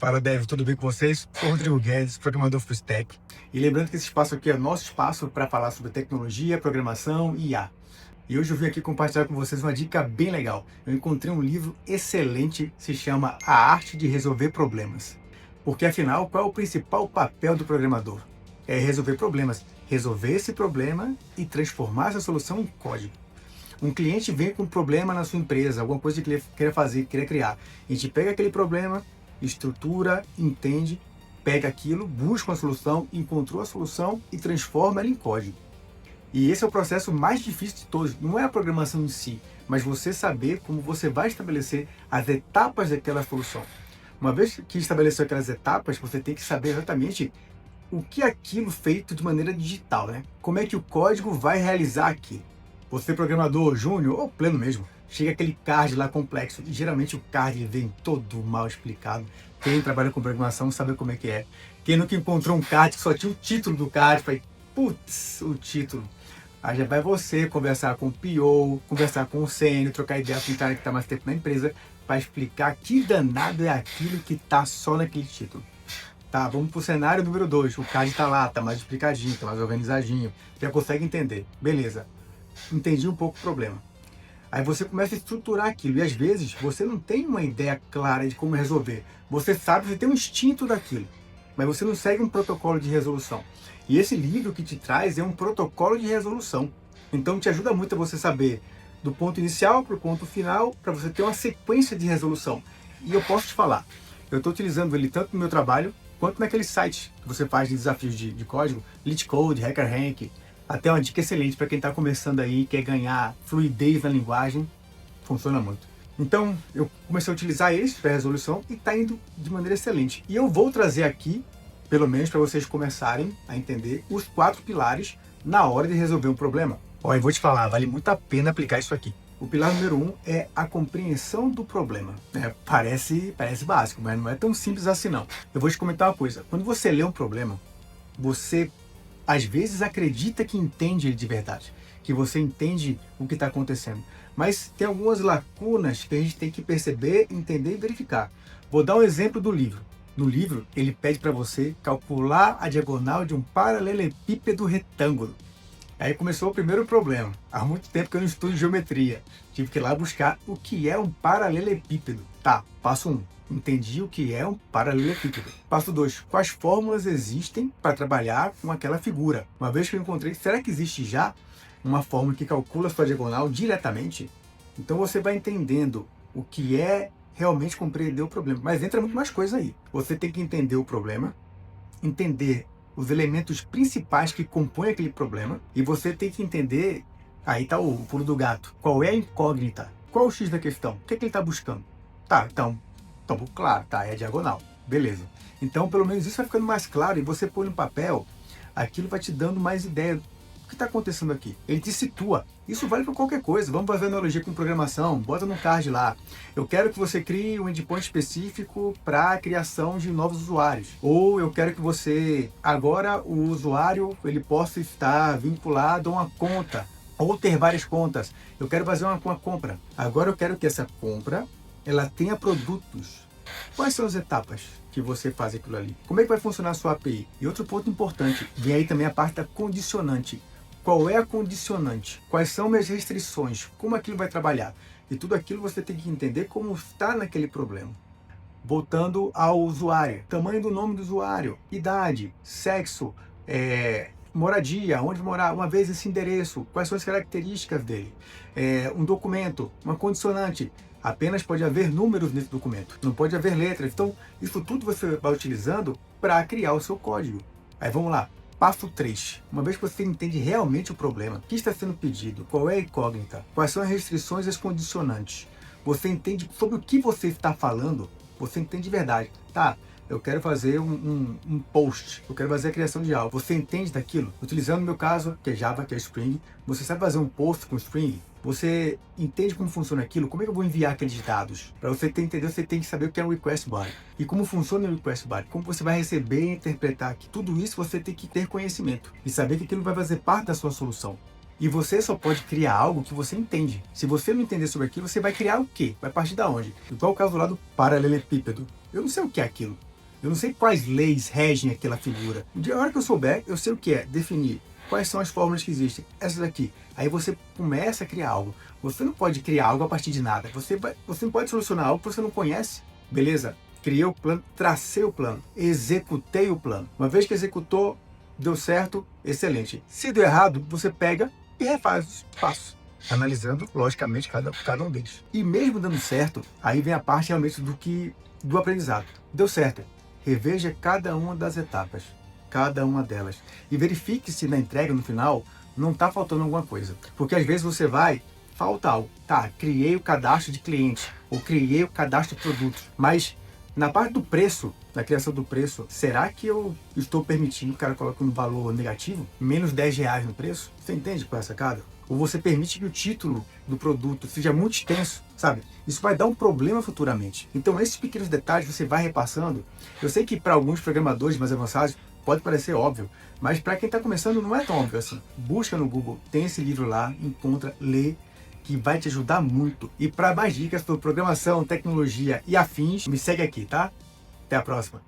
Fala, Dev, tudo bem com vocês? Sou o Rodrigo Guedes, programador full stack. E lembrando que esse espaço aqui é nosso espaço para falar sobre tecnologia, programação e IA. E hoje eu vim aqui compartilhar com vocês uma dica bem legal. Eu encontrei um livro excelente, se chama A Arte de Resolver Problemas. Porque afinal, qual é o principal papel do programador? É resolver problemas. Resolver esse problema e transformar essa solução em código. Um cliente vem com um problema na sua empresa, alguma coisa que ele queira fazer, queira criar. A gente pega aquele problema, estrutura, entende, pega aquilo, busca uma solução, encontrou a solução e transforma ela em código. E esse é o processo mais difícil de todos. Não é a programação em si, mas você saber como você vai estabelecer as etapas daquela solução. Uma vez que estabeleceu aquelas etapas, você tem que saber exatamente o que é aquilo feito de maneira digital, né? Como é que o código vai realizar aquilo. Você programador júnior ou pleno mesmo, chega aquele card lá complexo, e geralmente o card vem todo mal explicado. Quem trabalha com programação sabe como é que é. Quem nunca encontrou um card que só tinha o título do card, fala, putz, o título. Aí já vai você conversar com o PO, conversar com o sênior, trocar ideia com o cara que está mais tempo na empresa, para explicar que danado é aquilo que está só naquele título. Tá, vamos para o cenário número 2. O card está lá, está mais explicadinho, está mais organizadinho, já consegue entender. Beleza, entendi um pouco o problema. Aí você começa a estruturar aquilo, e às vezes você não tem uma ideia clara de como resolver. Você sabe, você tem um instinto daquilo, mas você não segue um protocolo de resolução. E esse livro que te traz é um protocolo de resolução. Então te ajuda muito a você saber do ponto inicial para o ponto final, para você ter uma sequência de resolução. E eu posso te falar, eu estou utilizando ele tanto no meu trabalho, quanto naquele site que você faz de desafios de código, LeetCode, HackerRank. Até uma dica excelente para quem está começando aí, quer ganhar fluidez na linguagem, funciona muito. Então, eu comecei a utilizar esse para resolução e está indo de maneira excelente. E eu vou trazer aqui, pelo menos para vocês começarem a entender, os 4 pilares na hora de resolver um problema. Olha, eu vou te falar, vale muito a pena aplicar isso aqui. O pilar número 1 é a compreensão do problema. Parece básico, mas não é tão simples assim não. Eu vou te comentar uma coisa, quando você lê um problema, você às vezes acredita que entende ele de verdade, que você entende o que está acontecendo. Mas tem algumas lacunas que a gente tem que perceber, entender e verificar. Vou dar um exemplo do livro. No livro, ele pede para você calcular a diagonal de um paralelepípedo retângulo. Aí começou o primeiro problema. Há muito tempo que eu não estudo geometria. Tive que ir lá buscar o que é um paralelepípedo. Tá, passo 1. Entendi o que é um paralelepípedo. Passo 2. Quais fórmulas existem para trabalhar com aquela figura? Uma vez que eu encontrei, será que existe já uma fórmula que calcula a sua diagonal diretamente? Então você vai entendendo o que é realmente compreender o problema. Mas entra muito mais coisa aí. Você tem que entender o problema, entender os elementos principais que compõem aquele problema, e você tem que entender, aí está o pulo do gato, qual é a incógnita, qual é o X da questão, o que é que ele está buscando. Tá, então, claro, tá, é a diagonal, beleza. Então, pelo menos isso vai ficando mais claro, e você põe no papel, aquilo vai te dando mais ideia. O que está acontecendo aqui? Ele te situa. Isso vale para qualquer coisa. Vamos fazer analogia com programação. Bota no card lá. Eu quero que você crie um endpoint específico para a criação de novos usuários. Ou eu quero que você, agora, o usuário ele possa estar vinculado a uma conta. Ou ter várias contas. Eu quero fazer uma compra. Agora eu quero que essa compra ela tenha produtos. Quais são as etapas que você faz aquilo ali? Como é que vai funcionar a sua API? E outro ponto importante, vem aí também a parte da condicionante. Qual é a condicionante? Quais são minhas restrições? Como aquilo vai trabalhar? E tudo aquilo você tem que entender como está naquele problema. Voltando ao usuário, tamanho do nome do usuário, idade, sexo, moradia, onde morar, uma vez esse endereço, quais são as características dele, um documento, uma condicionante. Apenas pode haver números nesse documento, não pode haver letras. Então, isso tudo você vai utilizando para criar o seu código. Aí vamos lá. Passo 3. Uma vez que você entende realmente o problema, o que está sendo pedido, qual é a incógnita, quais são as restrições e as condicionantes, você entende sobre o que você está falando, você entende de verdade. Tá, eu quero fazer um post, eu quero fazer a criação de algo. Você entende daquilo? Utilizando o meu caso, que é Java, que é Spring, você sabe fazer um post com Spring? Você entende como funciona aquilo? Como é que eu vou enviar aqueles dados? Para você entender, você tem que saber o que é um request body. E como funciona o request body? Como você vai receber e interpretar aqui? Tudo isso você tem que ter conhecimento. E saber que aquilo vai fazer parte da sua solução. E você só pode criar algo que você entende. Se você não entender sobre aquilo, você vai criar o quê? Vai partir da onde? Igual o caso lá do paralelepípedo. Eu não sei o que é aquilo. Eu não sei quais leis regem aquela figura. De hora que eu souber, eu sei o que é definir quais são as fórmulas que existem. Essas aqui. Aí você começa a criar algo. Você não pode criar algo a partir de nada. Você não pode solucionar algo que você não conhece. Beleza? Criei o plano, tracei o plano, executei o plano. Uma vez que executou, deu certo, excelente. Se deu errado, você pega e refaz os passos, analisando, logicamente, cada um deles. E mesmo dando certo, aí vem a parte realmente do aprendizado. Deu certo. Reveja cada uma das etapas, cada uma delas. E verifique se na entrega, no final, não está faltando alguma coisa. Porque às vezes você falta algo. Tá, criei o cadastro de cliente, ou criei o cadastro de produtos, mas na parte do preço, na criação do preço, será que eu estou permitindo que o cara coloque um valor negativo? Menos R$10 no preço? Você entende qual é a sacada? Ou você permite que o título do produto seja muito extenso, sabe? Isso vai dar um problema futuramente. Então esses pequenos detalhes você vai repassando. Eu sei que para alguns programadores mais avançados pode parecer óbvio, mas para quem está começando não é tão óbvio assim. Busca no Google, tem esse livro lá, encontra, lê, que vai te ajudar muito. E para mais dicas sobre programação, tecnologia e afins, me segue aqui, tá? Até a próxima!